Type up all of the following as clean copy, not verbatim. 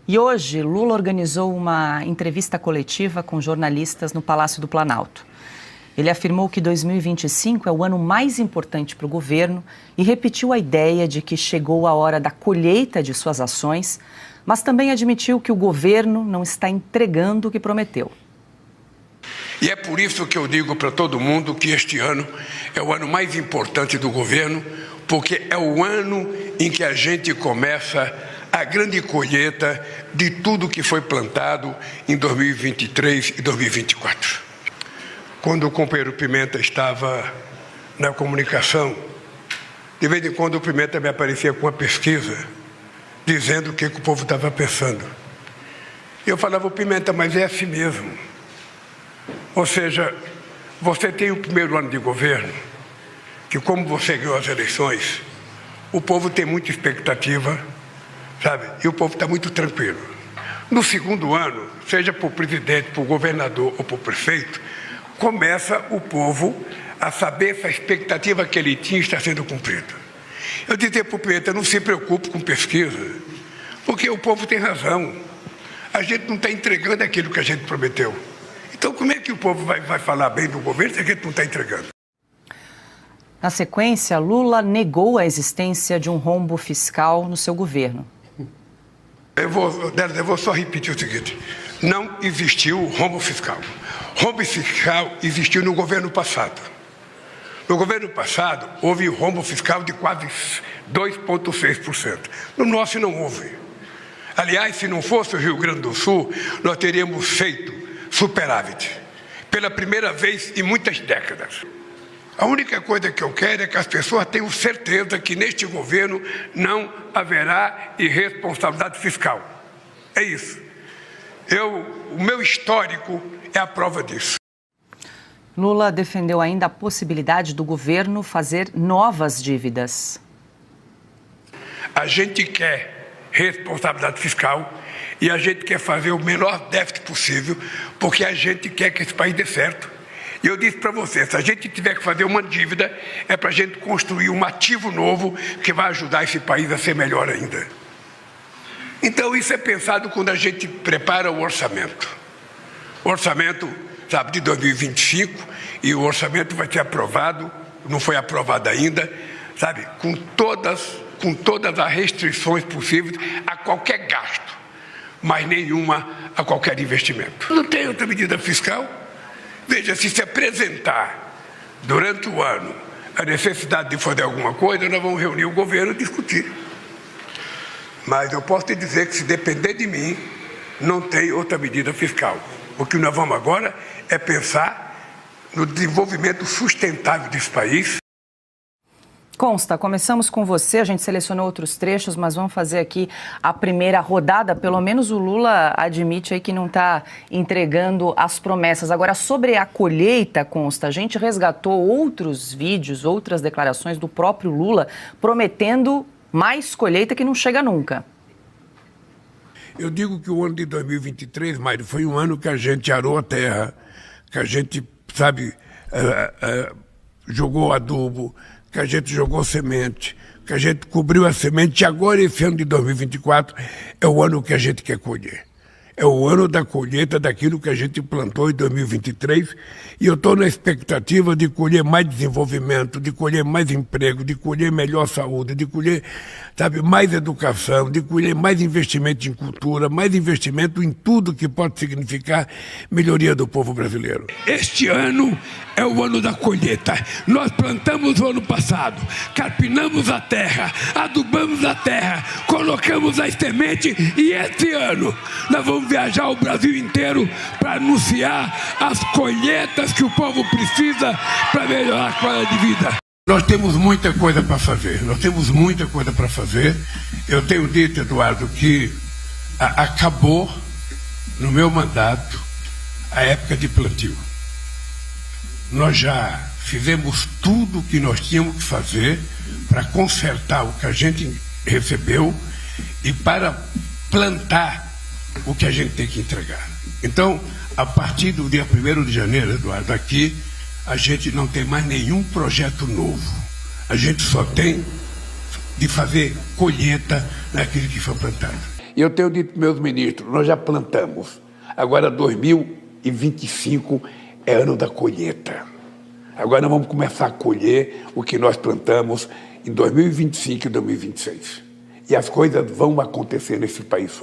E hoje, Lula organizou uma entrevista coletiva com jornalistas no Palácio do Planalto. Ele afirmou que 2025 é o ano mais importante para o governo e repetiu a ideia de que chegou a hora da colheita de suas ações, mas também admitiu que o governo não está entregando o que prometeu. E é por isso que eu digo para todo mundo que este ano é o ano mais importante do governo, porque é o ano em que a gente começa a grande colheita de tudo que foi plantado em 2023 e 2024. Quando o companheiro Pimenta estava na comunicação, de vez em quando o Pimenta me aparecia com uma pesquisa, dizendo o que o povo estava pensando. Eu falava, Pimenta, mas é assim mesmo. Ou seja, você tem o primeiro ano de governo, que como você ganhou as eleições, o povo tem muita expectativa, sabe? E o povo está muito tranquilo. No segundo ano, seja por presidente, por governador ou por prefeito, começa o povo a saber se a expectativa que ele tinha está sendo cumprida. Eu dizia para o Pimenta, não se preocupe com pesquisa, porque o povo tem razão. A gente não está entregando aquilo que a gente prometeu. Então, como é que o povo vai falar bem do governo se a gente não está entregando? Na sequência, Lula negou a existência de um rombo fiscal no seu governo. Eu vou só repetir o seguinte, não existiu rombo fiscal. Rombo fiscal existiu no governo passado. No governo passado, houve rombo fiscal de quase 2,6%. No nosso não houve. Aliás, se não fosse o Rio Grande do Sul, nós teríamos feito superávit. Pela primeira vez em muitas décadas. A única coisa que eu quero é que as pessoas tenham certeza que neste governo não haverá irresponsabilidade fiscal. É isso. O meu histórico é a prova disso. Lula defendeu ainda a possibilidade do governo fazer novas dívidas. A gente quer responsabilidade fiscal e a gente quer fazer o menor déficit possível, porque a gente quer que esse país dê certo. E eu disse para você, se a gente tiver que fazer uma dívida, é para a gente construir um ativo novo que vai ajudar esse país a ser melhor ainda. Então isso é pensado quando a gente prepara o orçamento. O orçamento, sabe, de 2025, e o orçamento vai ser aprovado, não foi aprovado ainda, sabe, com todas as restrições possíveis a qualquer gasto, mas nenhuma a qualquer investimento. Não tem outra medida fiscal. Veja, se apresentar durante o ano a necessidade de fazer alguma coisa, nós vamos reunir o governo e discutir. Mas eu posso te dizer que se depender de mim, não tem outra medida fiscal. O que nós vamos agora é pensar no desenvolvimento sustentável desse país. Consta, começamos com você, a gente selecionou outros trechos, mas vamos fazer aqui a primeira rodada. Pelo menos o Lula admite aí que não está entregando as promessas. Agora, sobre a colheita, Consta, a gente resgatou outros vídeos, outras declarações do próprio Lula prometendo mais colheita que não chega nunca. Eu digo que o ano de 2023, Mário, foi um ano que a gente arou a terra, que a gente, sabe, jogou adubo, que a gente jogou semente, que a gente cobriu a semente, e agora esse ano de 2024 é o ano que a gente quer colher. É o ano da colheita daquilo que a gente plantou em 2023 e eu estou na expectativa de colher mais desenvolvimento, de colher mais emprego, de colher melhor saúde, de colher, sabe, mais educação, de colher mais investimento em cultura, mais investimento em tudo que pode significar melhoria do povo brasileiro. Este ano é o ano da colheita. Nós plantamos o ano passado, carpinamos a terra, adubamos a terra, colocamos a semente e esse ano nós vamos viajar o Brasil inteiro para anunciar as colheitas que o povo precisa para melhorar a qualidade de vida. Nós temos muita coisa para fazer, Eu tenho dito, Eduardo, que acabou no meu mandato a época de plantio. Nós já fizemos tudo o que nós tínhamos que fazer para consertar o que a gente recebeu e para plantar o que a gente tem que entregar. Então, a partir do dia 1º de janeiro, Eduardo, aqui, a gente não tem mais nenhum projeto novo. A gente só tem de fazer colheita naquilo que foi plantado. E eu tenho dito para meus ministros, nós já plantamos. Agora 2025 é ano da colheita. Agora nós vamos começar a colher o que nós plantamos em 2025 e 2026. E as coisas vão acontecer nesse país.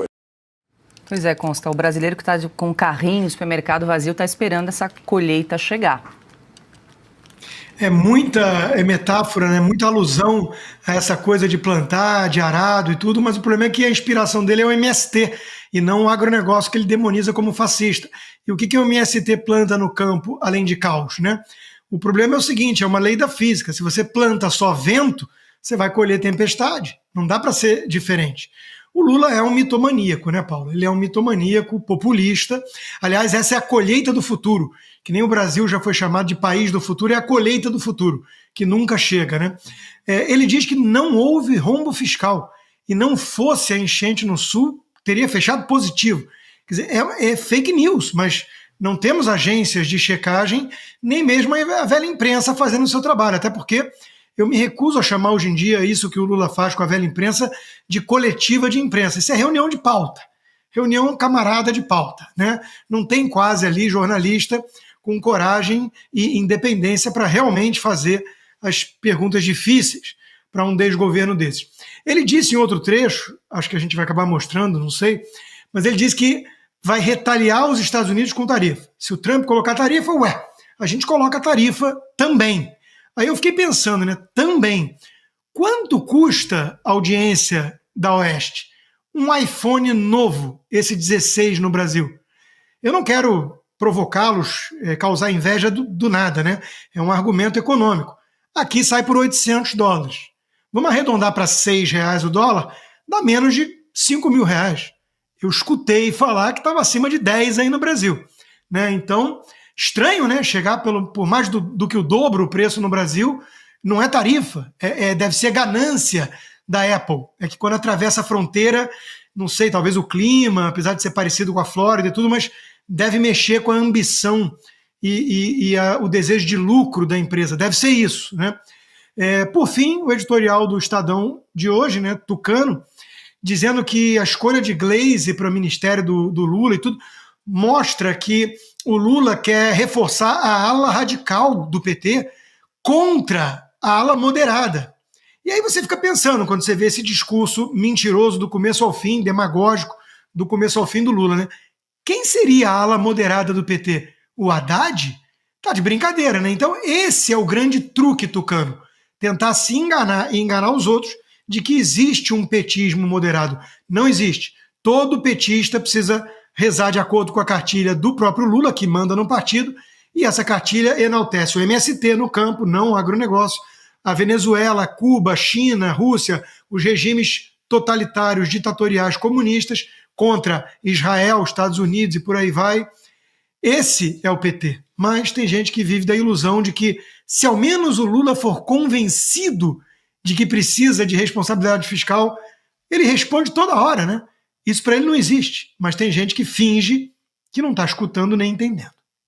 Pois é, Consta, o brasileiro que está com o carrinho no supermercado vazio está esperando essa colheita chegar. É muita metáfora, né? Muita alusão a essa coisa de plantar, de arado e tudo, mas o problema é que a inspiração dele é o MST e não o agronegócio que ele demoniza como fascista. E o que o MST planta no campo, além de caos, né? O problema é o seguinte, é uma lei da física. Se você planta só vento, você vai colher tempestade. Não dá para ser diferente. O Lula é um mitomaníaco, né, Paulo? Ele é um mitomaníaco populista. Aliás, essa é a colheita do futuro, que nem o Brasil já foi chamado de país do futuro, é a colheita do futuro, que nunca chega, né? Ele diz que não houve rombo fiscal e não fosse a enchente no Sul, teria fechado positivo. Quer dizer, é fake news, mas não temos agências de checagem, nem mesmo a velha imprensa fazendo o seu trabalho, até porque eu me recuso a chamar hoje em dia isso que o Lula faz com a velha imprensa de coletiva de imprensa. Isso é reunião de pauta, reunião camarada de pauta, né? Não tem quase ali jornalista com coragem e independência para realmente fazer as perguntas difíceis para um desgoverno desses. Ele disse em outro trecho, acho que a gente vai acabar mostrando, não sei, mas ele disse que vai retaliar os Estados Unidos com tarifa. Se o Trump colocar tarifa, a gente coloca tarifa também. Aí eu fiquei pensando, né, também, quanto custa a audiência da Oeste? Um iPhone novo, esse 16 no Brasil. Eu não quero provocá-los, causar inveja do nada, né? É um argumento econômico. Aqui sai por $800. Vamos arredondar para R$6 o dólar, dá menos de R$5.000. Eu escutei falar que estava acima de 10 aí no Brasil, né? Então, estranho, né? Chegar por mais do que o dobro o preço no Brasil, não é tarifa, deve ser ganância da Apple. É que quando atravessa a fronteira, não sei, talvez o clima, apesar de ser parecido com a Flórida e tudo, mas deve mexer com a ambição e o desejo de lucro da empresa. Deve ser isso, né? Por fim, o editorial do Estadão de hoje, né, Tucano, dizendo que a escolha de Gleisi para o ministério do Lula e tudo mostra que o Lula quer reforçar a ala radical do PT contra a ala moderada. E aí você fica pensando, quando você vê esse discurso mentiroso do começo ao fim, demagógico, do começo ao fim do Lula, né? Quem seria a ala moderada do PT? O Haddad? Tá de brincadeira, né? Então esse é o grande truque, Tucano. Tentar se enganar e enganar os outros de que existe um petismo moderado. Não existe. Todo petista precisa rezar de acordo com a cartilha do próprio Lula, que manda no partido, e essa cartilha enaltece o MST no campo, não o agronegócio, a Venezuela, Cuba, China, Rússia, os regimes totalitários, ditatoriais, comunistas, contra Israel, Estados Unidos e por aí vai. Esse é o PT. Mas tem gente que vive da ilusão de que, se ao menos o Lula for convencido de que precisa de responsabilidade fiscal, ele responde toda hora, né? Isso para ele não existe, mas tem gente que finge que não está escutando nem entendendo.